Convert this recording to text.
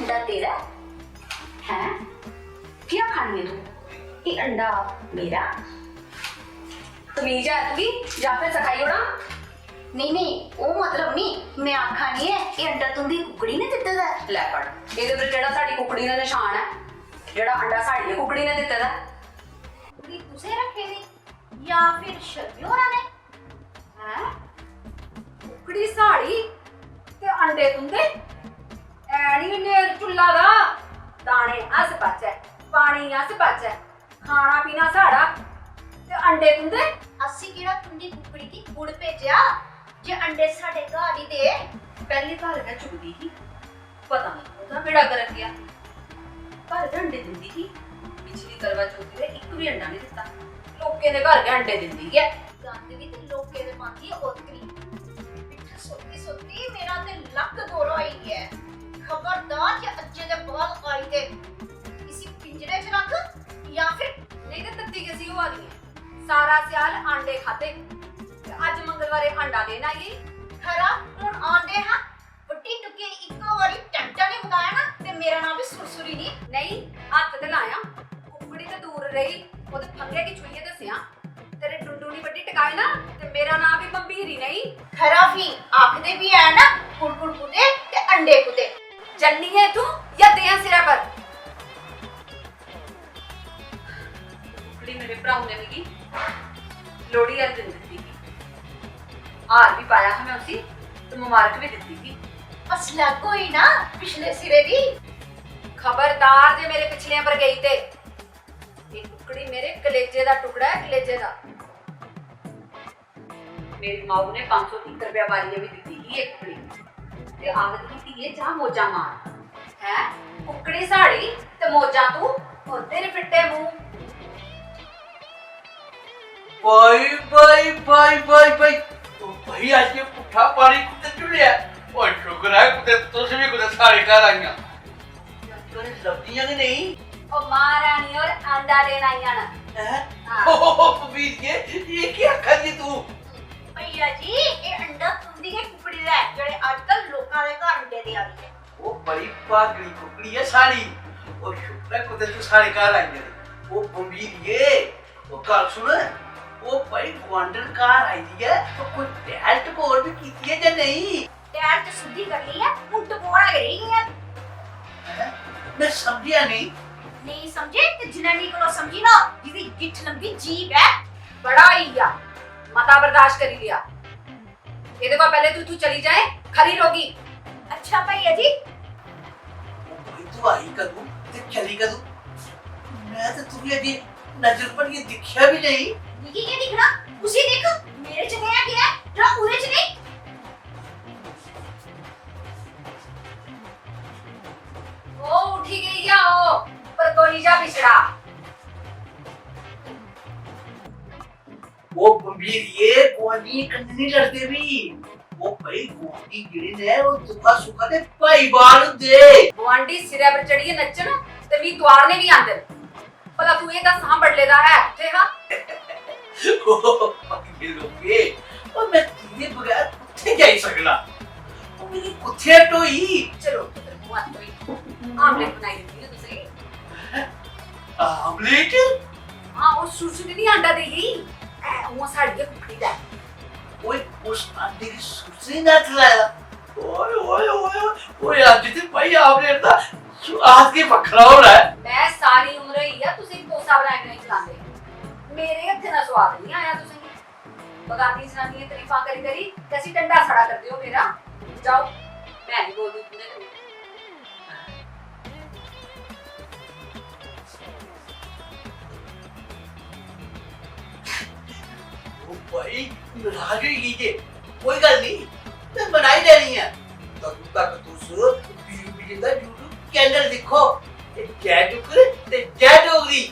अंडा तेरा है? क्या खानी है तू? ये अंडा मेरा? तमीज है तुझी या फिर सखाई होना? नहीं नहीं वो मतलब नहीं मैं आखा नहीं है ये अंडा तुंदी कुकड़ी ने दिता दा लै पड़ ਇਹਦੇ ਵਿੱਚ ਜਿਹੜਾ ਸਾਡੀ ਕੁਕੜੀ ਦਾ ਨਿਸ਼ਾਨ ਹੈ ਜਿਹੜਾ ਅੰਡਾ ਸਾਡੀ ਕੁਕੜੀ ਨੇ ਦਿੱਤਾ ਦਾ ਕੁਕੜੀ ਤੁਸੀਂ ਰੱਖੇ ਨੇ ਜਾਂ ਫਿਰ ਸ਼ਰਮੀ ਹੋਰਾਂ ਨੇ ਹੈ ਕੁਕੜੀ ਸਾਡੀ ਤੇ ਅੰਡੇ ਤੁੰਦੇ ਐਣੀ ਨੇ ਚੁੱਲਾ ਦਾ ਦਾਣੇ ਅਸ ਬਚੇ ਪਾਣੀ ਅਸ ਬਚੇ ਖਾਣਾ ਪੀਣਾ ਸਾਡਾ ਤੇ ਅੰਡੇ ਤੁੰਦੇ ਅਸੀਂ ਕਿਹੜਾ ਤੁੰਦੀ ਕੁਕੜੀ ਦੀ ਗੁੜ ਭੇਜਿਆ ਜੇ ਅੰਡੇ ਸਾਡੇ ਘਰ ਹੀ ਦੇ ਪਹਿਲੀ ਘਰ ਦਾ ਚੁਗਦੀ ਸੀ ਪਤਾ ਨਹੀਂ ਉਹਦਾ ਬੇੜਾ ਕਰ ਗਿਆ ਘਰ ਦੇ ਅੰਡੇ ਦਿੰਦੀ ਸੀ ਪਿਛਲੀ ਕਰਵਾ ਚੌਥ ਦੇ ਇੱਕ ਵੀ ਅੰਡਾ ਨਹੀਂ ਦਿੱਤਾ ਲੋਕੇ ਦੇ ਘਰ ਦੇ ਅੰਡੇ ਦਿੰਦੀ ਹੈ ਗੰਦ ਵੀ ਤੇ ਲੋਕੇ ਦੇ ਪਾਉਂਦੀ ਹੈ ਉਤਰੀ ਪਿੱਠ ਸੋਤੀ ਸੋਤੀ ਮੇਰਾ ਤੇ ਲੱਕ ਦੋਰਾ ਹੀ ਹੈ ਖਬਰਦਾਰ ਜੇ ਅੱਜੇ ਦੇ ਬਾਅਦ ਆਈ ਤੇ ਇसी पिंजरे च रख या फिर नहीं तो तत्ती कैसी हुआ दी है सारा सियाल अंडे खाते आज मंगलवारे अंडा देना ये खरा हुन आंदे हां बट्टी टुके इको वाली टंटा ने मकाया ना ते मेरा नाम भी सुरसुरी नहीं हाथ ते लाया कुकड़ी ते दूर रही ओदे फंगे की छुईए दसिया तेरे डुंडूनी बट्टी टकाए ना ते मेरा नाम भी बंबीरी नहीं खरा भी आखदे भी है ना कुड़कुड़ कुदे ते अंडे कुदे जन्नी है तू या दिया सिरा पर मेरे भराऊ ने भी लोड़ी अज दिन दी हार भी पाया हमें उसी तो मुबारक भी दी थी बस लगो ही ना पिछले सिरे दी खबरदार जे मेरे पिछले पर गई थे ये टुकड़ी मेरे कलेजे दा टुकड़ा है कलेजे दा मेरी माऊ ने 530 रुपया वाली भी दी थी एक टुकड़ी ते आदत की थी ये जा मोजा मार है टुकड़ी साड़ी ते मोजा तू और तेरे फिट्टे मुंह भाई भाई भाई भाई भाई तो भाई आज ये पुठा पानी कुत्ते चुलिया और शुक्र है कुत्ते तुझे भी कुत्ते सारे घर आईया तूने लब्धियां कि नहीं ओ महारानी और अंडा देना आईया ना हैं ओ पबीर ये क्या कर दी तू भैया जी ये अंडा तुंदी के कुकड़ी दा है जेड़े आजकल लोकां दे घर अंडे दे आ गए वो बड़ी पागली कुकड़ी है सारी और शुक्र है कुत्ते तू सारे घर आईया वो पबीर ये वो कल सुन वो भाई ग्वांडर कार आई थी है तो कोई टैल्ट कोर भी कीती है या नहीं टैल्ट सुधी कर ली है उल्ट कोरा गई है मैं समझिया नहीं समझे ते जनानी को समझी ना जिदी गिठ लंबी जीभ है बड़ा ईया मता बर्दाश्त कर लिया ये देखो पहले तू चली जाए खरी रोगी अच्छा भैया जी भाई तू आई कदू ते चली कदू मैं तो तू ये नजर पर ये दिखया भी नहीं ये क्या दिख रहा उसे देख मेरे च नया क्या है जरा उरे च नहीं ओ उठी गई या ओ पर कोई जा पिछड़ा वो गंभीर ये गोनी कंनी लड़ते भी वो भाई गोनी गिरी ने वो दुखा सुखा दे भाई बाल दे गोंडी सिरे पर चढ़ी नचन ते भी द्वार ने भी आंदर भला तू ये दस हां बड़लेदा है थे हां ये लोगे और मैं तेरे बगैर कुत्ते जा ही सकला वो मेरी कुत्ते टोई चलो मुंह तो आमलेट बनाई देती है तुसे आमलेट हां वो सुसुनी नहीं अंडा देगी वो साड़ी कुकड़ी दा ओए उस अंडे की सुसुनी ना खलाया ओए ओए ओए ओए आज जितने भाई आमलेट था आज के बखरा हो रहा है मैं सारी उम्र ही है तुसे कोसा बनाए नहीं खिलाते मेरे हथे ना स्वाद नहीं आया तुसे बगाती जनानी तारीफा करी करी कैसी डंडा सड़ा कर दियो मेरा जाओ ਭੈਣ ਬੋਲਦੀ ਹੁੰਦੇ ਨੇ ਉਹ ਭਾਈ ਨਾਰਾਜ਼ ਹੋਈ ਗਈ ਜੇ ਕੋਈ ਗੱਲ ਨਹੀਂ ਮੈਂ ਬਣਾਈ ਦੇਣੀ ਆ ਤਦ ਤੱਕ ਤੁਸੀਂ ਵੀਰੂ ਜੀ ਦਾ YouTube ਚੈਨਲ ਦੇਖੋ ਤੇ ਜੈ ਜੁਗਰ ਤੇ ਜੈ ਡੋਗਰੀ